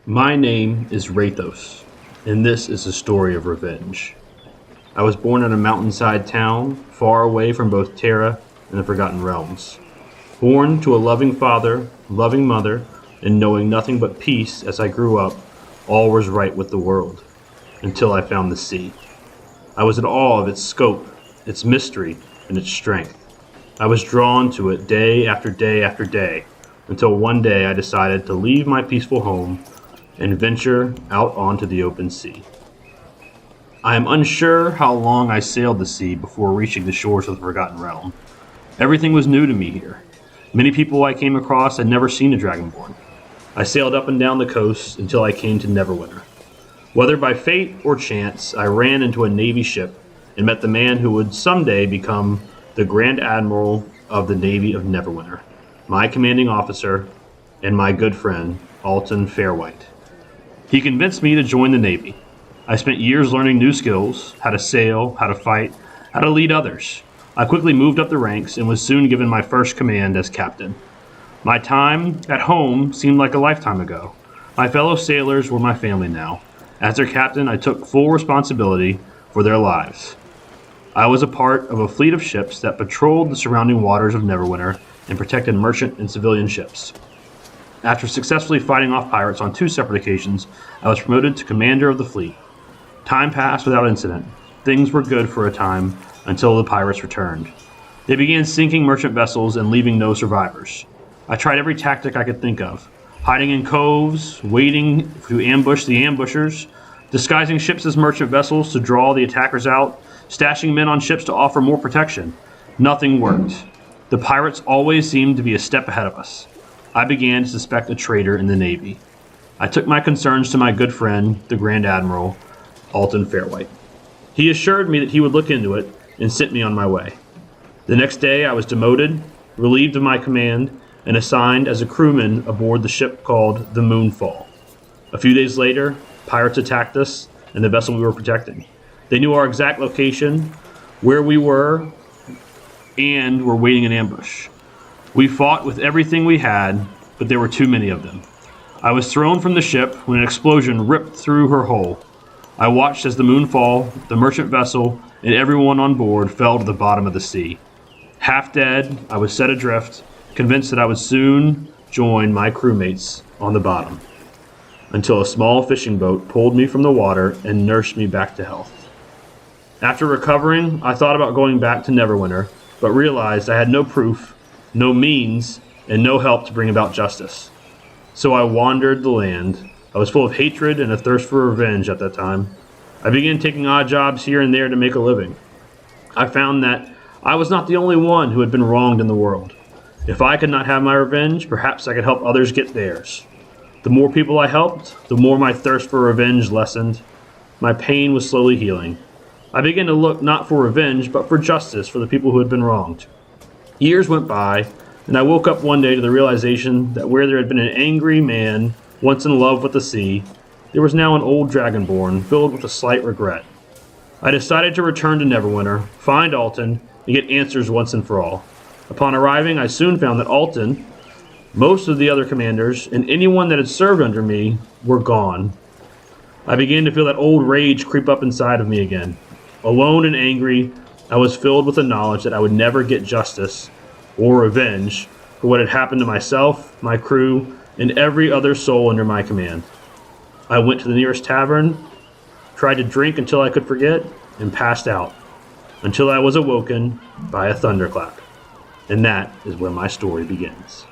My name is Rethos, and this is a story of revenge. I was born in a mountainside town, far away from both Terra and the Forgotten Realms. Born to a loving father, loving mother, and knowing nothing but peace as I grew up, all was right with the world, until I found the sea. I was in awe of its scope, its mystery, and its strength. I was drawn to it day after day after day, until one day I decided to leave my peaceful home and venture out onto the open sea. I am unsure how long I sailed the sea before reaching the shores of the Forgotten Realm. Everything was new to me here. Many people I came across had never seen a dragonborn. I sailed up and down the coast until I came to Neverwinter. Whether by fate or chance, I ran into a Navy ship and met the man who would someday become the Grand Admiral of the Navy of Neverwinter, my commanding officer, and my good friend, Alton Fairwhite. He convinced me to join the Navy. I spent years learning new skills, how to sail, how to fight, how to lead others. I quickly moved up the ranks and was soon given my first command as captain. My time at home seemed like a lifetime ago. My fellow sailors were my family now. As their captain, I took full responsibility for their lives. I was a part of a fleet of ships that patrolled the surrounding waters of Neverwinter and protected merchant and civilian ships. After successfully fighting off pirates on 2 separate occasions, I was promoted to commander of the fleet. Time passed without incident. Things were good for a time until the pirates returned. They began sinking merchant vessels and leaving no survivors. I tried every tactic I could think of, hiding in coves, waiting to ambush the ambushers, disguising ships as merchant vessels to draw the attackers out, stashing men on ships to offer more protection. Nothing worked. The pirates always seemed to be a step ahead of us. I began to suspect a traitor in the Navy. I took my concerns to my good friend, the Grand Admiral, Alton Fairwhite. He assured me that he would look into it and sent me on my way. The next day I was demoted, relieved of my command, and assigned as a crewman aboard the ship called the Moonfall. A few days later, pirates attacked us and the vessel we were protecting. They knew our exact location, where we were, and were waiting in ambush. We fought with everything we had, but there were too many of them. I was thrown from the ship when an explosion ripped through her hull. I watched as the Moonfall, the merchant vessel, and everyone on board fell to the bottom of the sea. Half dead, I was set adrift, convinced that I would soon join my crewmates on the bottom, until a small fishing boat pulled me from the water and nursed me back to health. After recovering, I thought about going back to Neverwinter, but realized I had no proof, no means, and no help to bring about justice. So I wandered the land. I was full of hatred and a thirst for revenge at that time. I began taking odd jobs here and there to make a living. I found that I was not the only one who had been wronged in the world. If I could not have my revenge, perhaps I could help others get theirs. The more people I helped, the more my thirst for revenge lessened. My pain was slowly healing. I began to look not for revenge, but for justice for the people who had been wronged. Years went by, and I woke up one day to the realization that where there had been an angry man, once in love with the sea, there was now an old dragonborn filled with a slight regret. I decided to return to Neverwinter, find Alton, and get answers once and for all. Upon arriving, I soon found that Alton, most of the other commanders, and anyone that had served under me were gone. I began to feel that old rage creep up inside of me again. Alone and angry, I was filled with the knowledge that I would never get justice or revenge for what had happened to myself, my crew, and every other soul under my command. I went to the nearest tavern, tried to drink until I could forget, and passed out, until I was awoken by a thunderclap. And that is where my story begins.